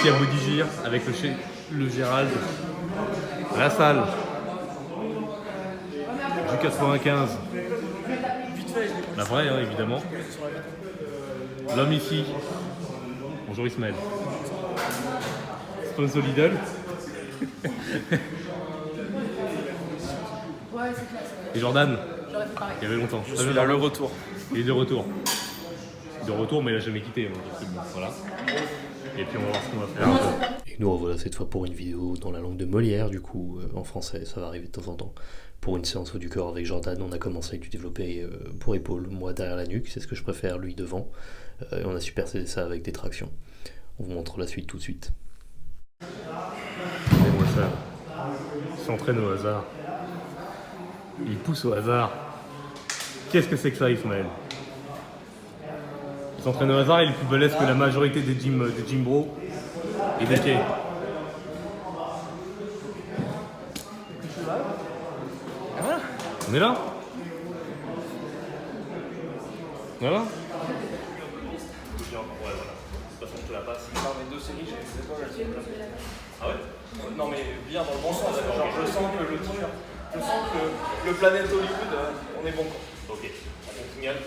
ici à Bodigir avec le Gérald à la salle du 95. La vraie, hein, évidemment. L'homme ici. Bonjour Ismaël. Sponsor Lidl. Et Jordan. Il y avait longtemps. Je suis là, le retour. Il est de retour. De retour, mais il n'a jamais quitté. Donc voilà. Et puis on va voir ce qu'on va faire. Et nous revoilà cette fois pour une vidéo dans la langue de Molière, du coup en français, ça va arriver de temps en temps. Pour une séance haut du corps avec Jordan, on a commencé avec du développé pour épaule, moi derrière la nuque, c'est ce que je préfère, lui devant. Et on a superposé ça avec des tractions. On vous montre la suite tout de suite. Regardez-moi ça. Il s'entraîne au hasard. Il pousse au hasard. Qu'est-ce que c'est que ça, Ismaël? Il s'entraîne au hasard, il est plus balèze que la majorité des gym bros et des quais. On est là? Voilà. Ouais, voilà. De toute façon, je te la passe. Non, mais 2 séries, j'ai les épaules, elles sont placées. Ah ouais? Non, mais bien dans le bon sens. Genre, je sens que le t-shirt, je sens que le Planète Hollywood, on est bon. Quoi. Ok. On signale.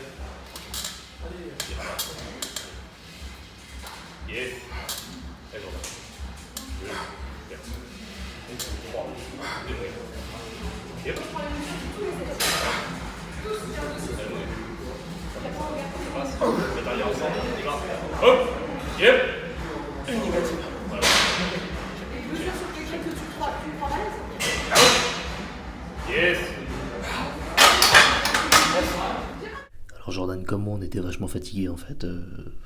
Yes. Et Jordan. 2, 4, 3, 2, yep. On met derrière ensemble, on y va. Hop. Yep. Une négative. Voilà. Yes. Alors Jordan comme moi on était vachement fatigués en fait,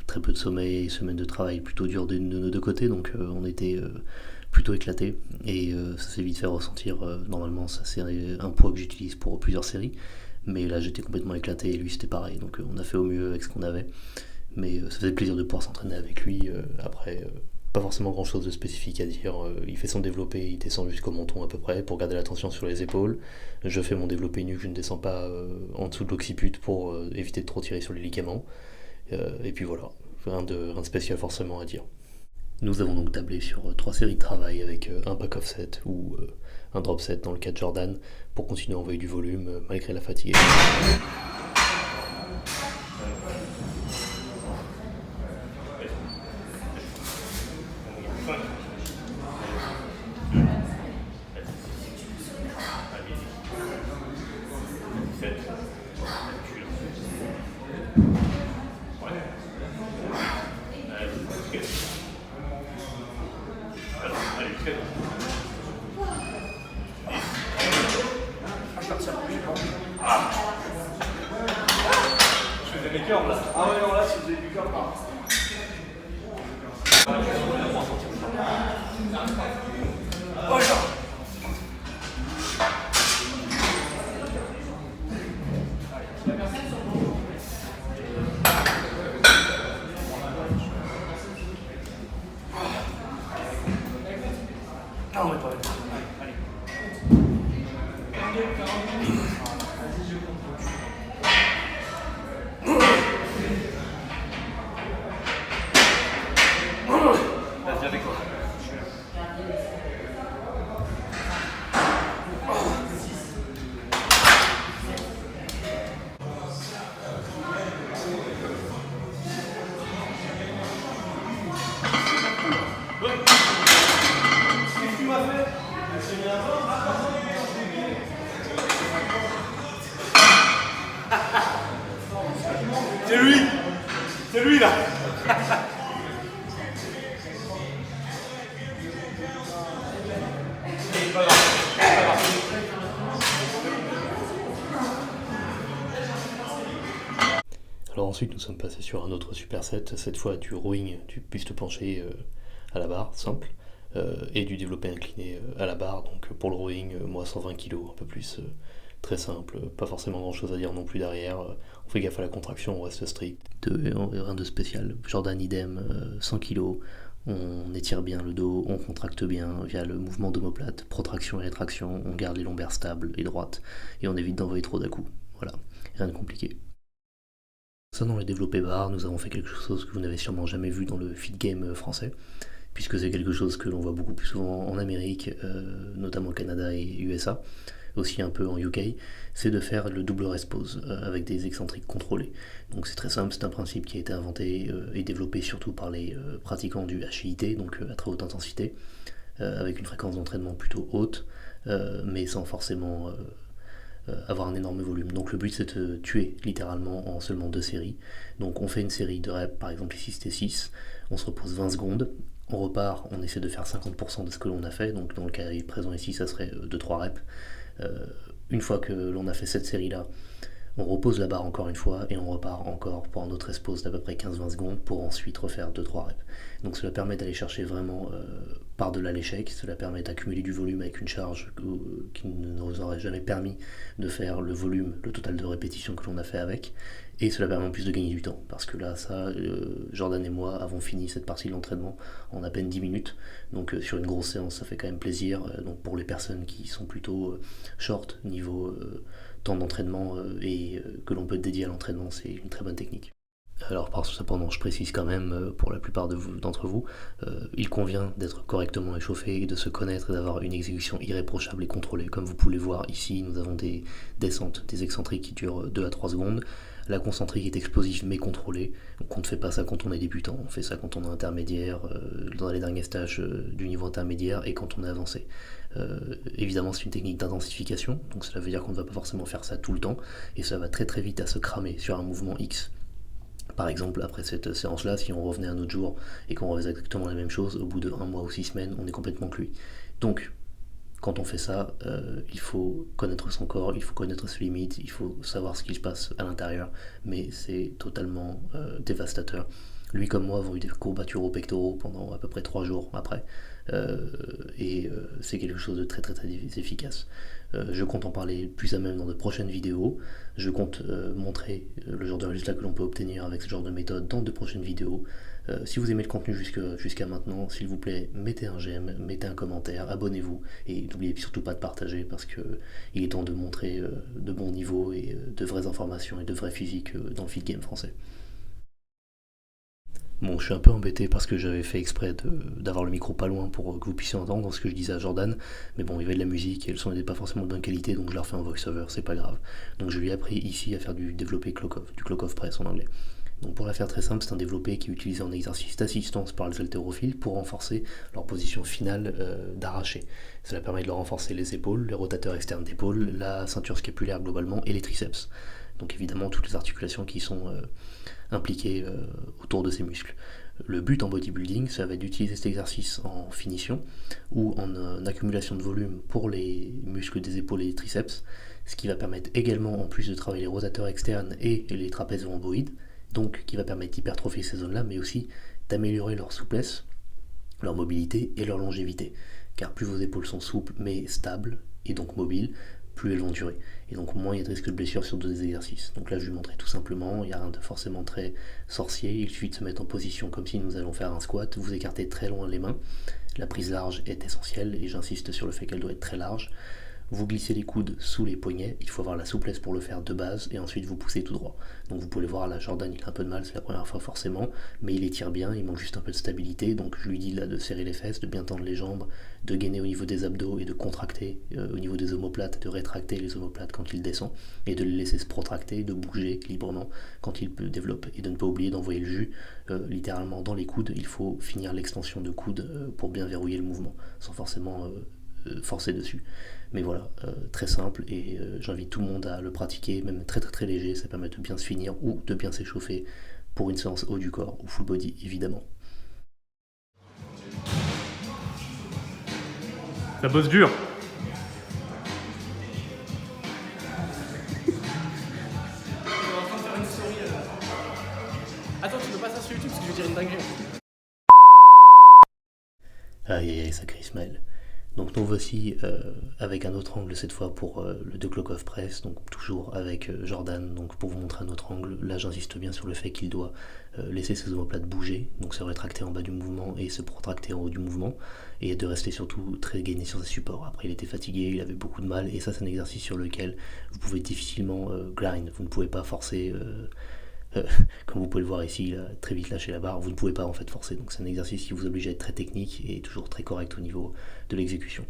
très peu de sommeil, semaine de travail plutôt dure de nos deux côtés, donc on était plutôt éclatés et ça s'est vite fait ressentir. Normalement ça c'est un poids que j'utilise pour plusieurs séries, mais là j'étais complètement éclaté et lui c'était pareil, donc on a fait au mieux avec ce qu'on avait, mais ça faisait plaisir de pouvoir s'entraîner avec lui. Après pas forcément grand chose de spécifique à dire, il fait son développé, il descend jusqu'au menton à peu près pour garder la tension sur les épaules. Je fais mon développé nu, je ne descends pas en dessous de l'occiput pour éviter de trop tirer sur les ligaments. Et puis voilà, rien de spécial forcément à dire. Nous avons donc tablé sur 3 séries de travail avec un back off set ou un drop set dans le cas de Jordan pour continuer à envoyer du volume malgré la fatigue. Je faisais mes curves là. Ah ouais, non, là, si vous avez du cœur, pas. Oh, genre. Ah, on est pas bien. Allez. Vas-y avec toi. Qu'est-ce qu'il m'a fait? C'est lui! C'est lui là! Alors ensuite nous sommes passés sur un autre superset, cette fois du rowing, du buste penché à la barre, simple, et du développé incliné à la barre. Donc pour le rowing, moi 120 kg, un peu plus très simple, pas forcément grand chose à dire non plus derrière. On fait gaffe à la contraction, on reste strict, rien de spécial. Jordan idem, 100 kg, on étire bien le dos, on contracte bien via le mouvement d'omoplate, protraction et rétraction, on garde les lombaires stables et droites, et on évite d'envoyer trop d'à-coups. Voilà, rien de compliqué. Ça, dans les développés barres, nous avons fait quelque chose que vous n'avez sûrement jamais vu dans le feed game français. puisque c'est quelque chose que l'on voit beaucoup plus souvent en Amérique, notamment au Canada et USA, aussi un peu en UK, c'est de faire le double rest pause avec des excentriques contrôlés. Donc c'est très simple, c'est un principe qui a été inventé et développé surtout par les pratiquants du HIIT, donc à très haute intensité, avec une fréquence d'entraînement plutôt haute, mais sans forcément avoir un énorme volume. Donc le but c'est de tuer littéralement en seulement 2 séries. Donc on fait une série de reps, par exemple ici c'était 6, on se repose 20 secondes, on repart, on essaie de faire 50% de ce que l'on a fait, donc dans le cas présent ici ça serait 2-3 reps. Une fois que l'on a fait cette série là, on repose la barre encore une fois et on repart encore pour un autre rest pause d'à peu près 15-20 secondes pour ensuite refaire 2-3 reps. Donc cela permet d'aller chercher vraiment par-delà l'échec, cela permet d'accumuler du volume avec une charge qui ne nous aurait jamais permis de faire le volume, le total de répétitions que l'on a fait avec, et cela permet en plus de gagner du temps, parce que là, Jordan et moi avons fini cette partie de l'entraînement en à peine 10 minutes, donc sur une grosse séance, ça fait quand même plaisir. Donc pour les personnes qui sont plutôt short niveau temps d'entraînement et que l'on peut dédier à l'entraînement, c'est une très bonne technique. Alors cependant, je précise quand même, pour la plupart d'entre vous, il convient d'être correctement échauffé, de se connaître et d'avoir une exécution irréprochable et contrôlée. Comme vous pouvez le voir ici, nous avons des descentes, des excentriques qui durent 2 à 3 secondes. La concentrique est explosive mais contrôlée, donc on ne fait pas ça quand on est débutant, on fait ça quand on est intermédiaire, dans les derniers stages du niveau intermédiaire et quand on est avancé. Évidemment c'est une technique d'intensification, donc cela veut dire qu'on ne va pas forcément faire ça tout le temps, et ça va très très vite à se cramer sur un mouvement X. Par exemple, après cette séance-là, si on revenait un autre jour et qu'on refaisait exactement la même chose, au bout de 1 mois ou 6 semaines, on est complètement cuit. Donc, quand on fait ça, il faut connaître son corps, il faut connaître ses limites, il faut savoir ce qui se passe à l'intérieur, mais c'est totalement dévastateur. Lui comme moi avons eu des courbatures aux pectoraux pendant à peu près 3 jours après, et c'est quelque chose de très très très efficace. Je compte en parler plus à même dans de prochaines vidéos. Je compte montrer le genre de résultats que l'on peut obtenir avec ce genre de méthode dans de prochaines vidéos. Si vous aimez le contenu jusqu'à maintenant, s'il vous plaît, mettez un j'aime, mettez un commentaire, abonnez-vous et n'oubliez surtout pas de partager parce qu'il est temps de montrer de bons niveaux et de vraies informations et de vrais physiques dans le feed game français. Bon, je suis un peu embêté parce que j'avais fait exprès d'avoir le micro pas loin pour que vous puissiez entendre ce que je disais à Jordan, mais bon, il y avait de la musique et le son n'était pas forcément de bonne qualité, donc je leur fais un voice-over, c'est pas grave. Donc je lui ai appris ici à faire du développé du clock of press en anglais. Donc pour la faire très simple, c'est un développé qui est utilisé en exercice d'assistance par les haltérophiles pour renforcer leur position finale d'arraché. Cela permet de leur renforcer les épaules, les rotateurs externes d'épaules, la ceinture scapulaire globalement et les triceps. Donc évidemment toutes les articulations qui sont impliquées autour de ces muscles. Le but en bodybuilding, ça va être d'utiliser cet exercice en finition ou en accumulation de volume pour les muscles des épaules et des triceps, ce qui va permettre également, en plus de travailler les rotateurs externes et les trapèzes rhomboïdes, donc qui va permettre d'hypertrophier ces zones-là, mais aussi d'améliorer leur souplesse, leur mobilité et leur longévité. Car plus vos épaules sont souples mais stables et donc mobiles, plus elles vont durer. Et donc moins il y a de risque de blessure sur 2 exercices. Donc là je vais vous montrer tout simplement, il n'y a rien de forcément très sorcier, il suffit de se mettre en position comme si nous allons faire un squat, vous écartez très loin les mains, la prise large est essentielle et j'insiste sur le fait qu'elle doit être très large. Vous glissez les coudes sous les poignets, il faut avoir la souplesse pour le faire de base, et ensuite vous poussez tout droit. Donc vous pouvez le voir là, Jordan il a un peu de mal, c'est la première fois forcément, mais il étire bien, il manque juste un peu de stabilité, donc je lui dis là de serrer les fesses, de bien tendre les jambes, de gainer au niveau des abdos et de contracter au niveau des omoplates, de rétracter les omoplates quand il descend, et de les laisser se protracter, de bouger librement quand il développe, et de ne pas oublier d'envoyer le jus littéralement dans les coudes. Il faut finir l'extension de coude pour bien verrouiller le mouvement, sans forcément forcer dessus. Mais voilà, très simple, et j'invite tout le monde à le pratiquer, même très très très léger, ça permet de bien se finir ou de bien s'échauffer pour une séance haut du corps ou full body évidemment. Ça bosse dur. Attends, tu veux pas ça sur YouTube parce que je vais dire une dinguerie. Aïe aïe aïe, sacré Ismaël. Donc nous voici avec un autre angle cette fois pour le 2 clock of press, donc toujours avec Jordan, donc pour vous montrer un autre angle. Là j'insiste bien sur le fait qu'il doit laisser ses omoplates bouger, donc se rétracter en bas du mouvement et se protracter en haut du mouvement, et de rester surtout très gainé sur ses supports. Après il était fatigué, il avait beaucoup de mal, et ça c'est un exercice sur lequel vous pouvez difficilement grind, vous ne pouvez pas forcer Comme vous pouvez le voir ici, il a très vite lâché la barre. Vous ne pouvez pas en fait forcer, donc c'est un exercice qui vous oblige à être très technique et toujours très correct au niveau de l'exécution.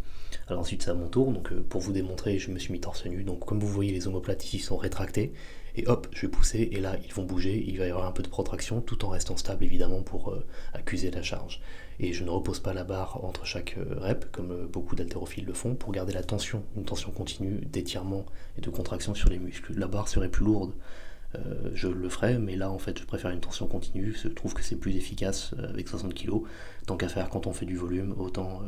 Alors ensuite c'est à mon tour, donc pour vous démontrer, je me suis mis torse nu. Donc comme vous voyez, les omoplates ici sont rétractés. Et hop, je vais pousser et là ils vont bouger, il va y avoir un peu de protraction tout en restant stable évidemment pour accuser la charge. Et je ne repose pas la barre entre chaque rep comme beaucoup d'haltérophiles le font pour garder la tension, une tension continue d'étirement et de contraction sur les muscles. La barre serait plus lourde, je le ferai, mais là en fait je préfère une tension continue, je trouve que c'est plus efficace avec 60 kg. Tant qu'à faire quand on fait du volume, autant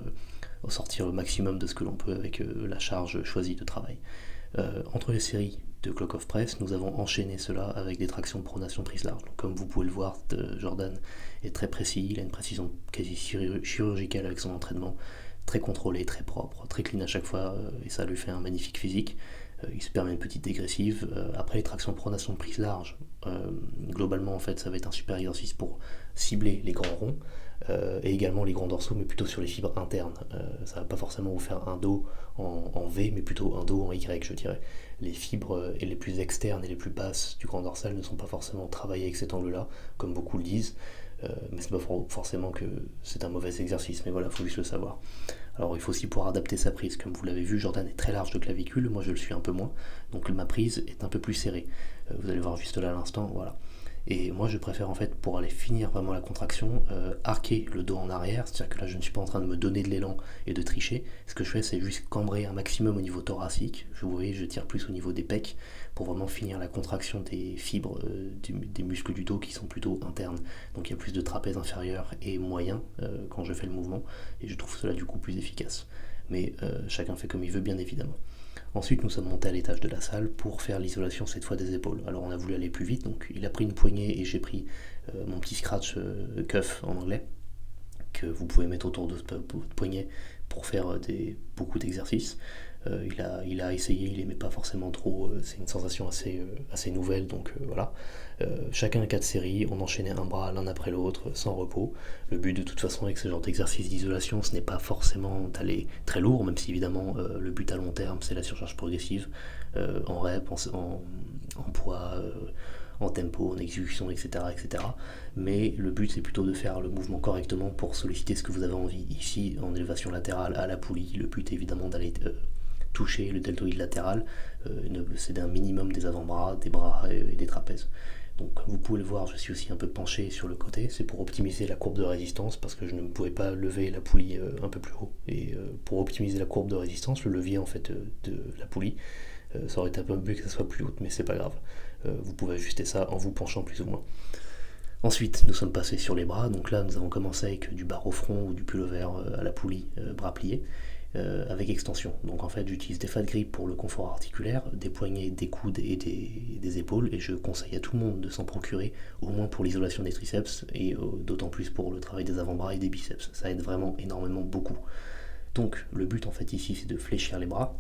sortir le maximum de ce que l'on peut avec la charge choisie de travail. Entre les séries de Clock of Press, nous avons enchaîné cela avec des tractions pronation prise large. Donc, comme vous pouvez le voir, Jordan est très précis, il a une précision quasi chirurgicale avec son entraînement, très contrôlé, très propre, très clean à chaque fois, et ça lui fait un magnifique physique. Il se permet une petite dégressive. Après les tractions pronation prise large, globalement en fait ça va être un super exercice pour cibler les grands ronds et également les grands dorsaux, mais plutôt sur les fibres internes. Ça va pas forcément vous faire un dos en V, mais plutôt un dos en Y, je dirais. Les fibres les plus externes et les plus basses du grand dorsal ne sont pas forcément travaillées avec cet angle-là, comme beaucoup le disent. Mais c'est pas forcément que c'est un mauvais exercice, mais voilà, il faut juste le savoir. Alors il faut aussi pouvoir adapter sa prise. Comme vous l'avez vu, Jordan est très large de clavicule, moi je le suis un peu moins, donc ma prise est un peu plus serrée. Vous allez voir juste là à l'instant, voilà. Et moi je préfère en fait, pour aller finir vraiment la contraction, arquer le dos en arrière, c'est-à-dire que là je ne suis pas en train de me donner de l'élan et de tricher. Ce que je fais c'est juste cambrer un maximum au niveau thoracique. Vous voyez, je tire plus au niveau des pecs pour vraiment finir la contraction des fibres des muscles du dos qui sont plutôt internes. Donc il y a plus de trapèze inférieur et moyen quand je fais le mouvement, et je trouve cela du coup plus efficace. Mais chacun fait comme il veut bien évidemment. Ensuite, nous sommes montés à l'étage de la salle pour faire l'isolation cette fois des épaules. Alors on a voulu aller plus vite, donc il a pris une poignée et j'ai pris mon petit scratch cuff en anglais, que vous pouvez mettre autour de votre poignet pour faire beaucoup d'exercices. Il a essayé, il n'aimait pas forcément trop, c'est une sensation assez nouvelle, donc voilà. Chacun 4 séries, on enchaînait un bras l'un après l'autre, sans repos. Le but de toute façon avec ce genre d'exercice d'isolation, ce n'est pas forcément d'aller très lourd, même si évidemment le but à long terme c'est la surcharge progressive, en rep, en poids, en tempo, en exécution, etc., etc. Mais le but c'est plutôt de faire le mouvement correctement pour solliciter ce que vous avez envie. Ici, en élévation latérale à la poulie, le but est évidemment d'aller toucher le deltoïde latéral, c'est un minimum des avant-bras, des bras et des trapèzes. Donc comme vous pouvez le voir, je suis aussi un peu penché sur le côté, c'est pour optimiser la courbe de résistance parce que je ne pouvais pas lever la poulie un peu plus haut. Et pour optimiser la courbe de résistance, le levier en fait de la poulie, ça aurait été un peu mieux que ça soit plus haute, mais c'est pas grave. Vous pouvez ajuster ça en vous penchant plus ou moins. Ensuite, nous sommes passés sur les bras, donc là nous avons commencé avec du barre au front ou du pullover à la poulie, bras pliés. Avec extension. Donc en fait j'utilise des fat grips pour le confort articulaire, des poignets, des coudes et des épaules, et je conseille à tout le monde de s'en procurer, au moins pour l'isolation des triceps, et d'autant plus pour le travail des avant-bras et des biceps. Ça aide vraiment énormément beaucoup. Donc le but en fait ici c'est de fléchir les bras,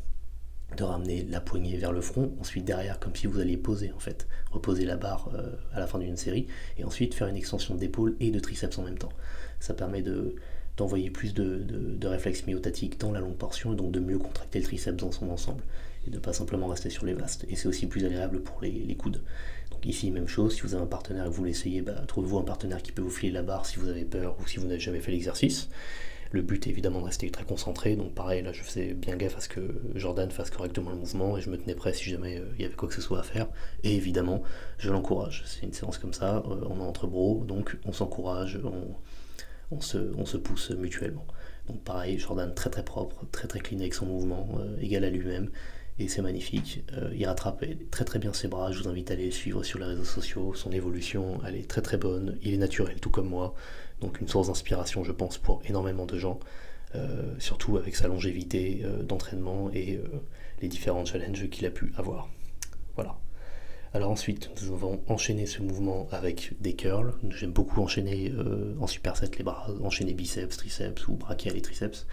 de ramener la poignée vers le front, ensuite derrière comme si vous alliez poser en fait, reposer la barre à la fin d'une série, et ensuite faire une extension d'épaule et de triceps en même temps. Ça permet d'envoyer plus de réflexes myotatiques dans la longue portion et donc de mieux contracter le triceps dans son ensemble et de ne pas simplement rester sur les vastes. Et c'est aussi plus agréable pour les coudes. Donc ici, même chose, si vous avez un partenaire et que vous l'essayez, trouvez-vous un partenaire qui peut vous filer la barre si vous avez peur ou si vous n'avez jamais fait l'exercice. Le but est évidemment de rester très concentré, donc pareil, là je faisais bien gaffe à ce que Jordan fasse correctement le mouvement et je me tenais prêt si jamais il y avait quoi que ce soit à faire. Et évidemment, je l'encourage. C'est une séance comme ça, on est entre bros, donc on s'encourage, on se pousse mutuellement. Donc pareil, Jordan très très propre, très très clean avec son mouvement, égal à lui-même, et c'est magnifique. Il rattrape très très bien ses bras, je vous invite à aller le suivre sur les réseaux sociaux, son évolution elle est très très bonne, il est naturel tout comme moi, donc une source d'inspiration je pense pour énormément de gens, surtout avec sa longévité d'entraînement et les différents challenges qu'il a pu avoir. Voilà. Alors ensuite, nous avons enchaîné ce mouvement avec des curls. J'aime beaucoup enchaîner en superset les bras, enchaîner biceps, triceps ou brachial et triceps.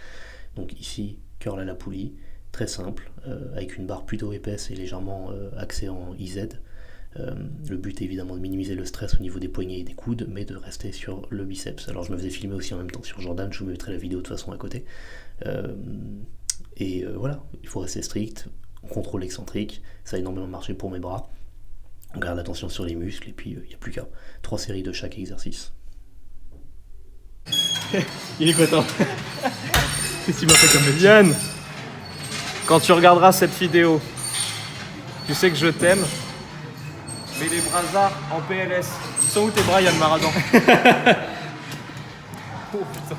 Donc ici, curl à la poulie, très simple, avec une barre plutôt épaisse et légèrement axée en IZ. Le but est évidemment de minimiser le stress au niveau des poignets et des coudes, mais de rester sur le biceps. Alors je me faisais filmer aussi en même temps sur Jordan, je vous mettrai la vidéo de toute façon à côté. Voilà, il faut rester strict, on contrôle l'excentrique, ça a énormément marché pour mes bras. On garde l'attention sur les muscles et puis il n'y a plus qu'à 3 séries de chaque exercice. Il est content. Qu'est-ce qu'il m'a fait comme métier? Yann, quand tu regarderas cette vidéo, tu sais que je t'aime, mais les brasards en PLS. Ils sont où tes bras, Yann Maradan? Oh putain.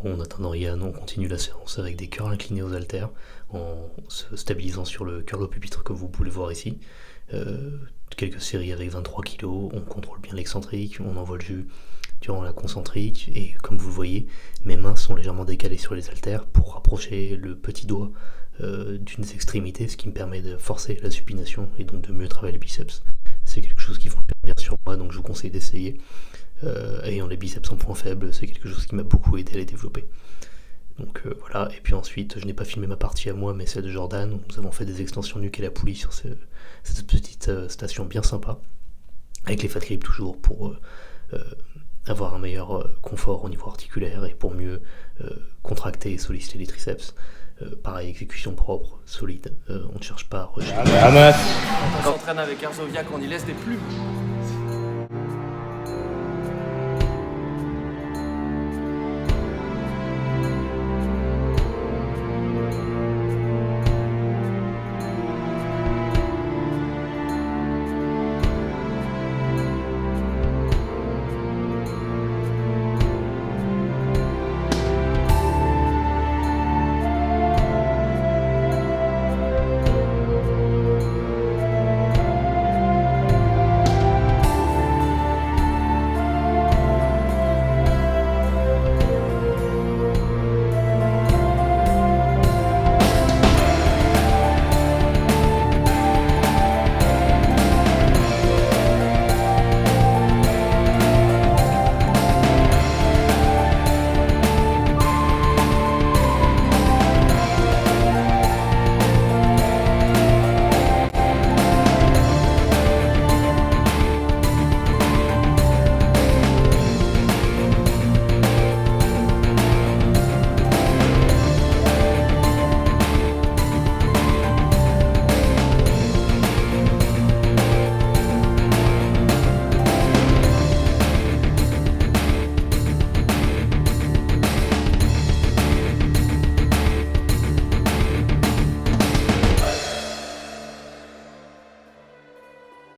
Bon, en attendant Yann, on continue la séance avec des curls inclinés aux haltères en se stabilisant sur le curl au pupitre comme vous pouvez le voir ici. Quelques séries avec 23 kg, on contrôle bien l'excentrique, on envoie le jus durant la concentrique et comme vous le voyez, mes mains sont légèrement décalées sur les haltères pour rapprocher le petit doigt d'une des extrémités, ce qui me permet de forcer la supination et donc de mieux travailler les biceps. C'est quelque chose qui fonctionne bien sur moi, donc je vous conseille d'essayer. Ayant les biceps en point faible, c'est quelque chose qui m'a beaucoup aidé à les développer. Donc voilà, et puis ensuite, je n'ai pas filmé ma partie à moi, mais celle de Jordan. Nous avons fait des extensions nuque et la poulie sur cette petite station bien sympa, avec les fat grips toujours pour avoir un meilleur confort au niveau articulaire et pour mieux contracter et solliciter les triceps. Pareil, exécution propre, solide, on ne cherche pas à rejeter. Quand on s'entraîne avec Arzovia, on y laisse des plumes.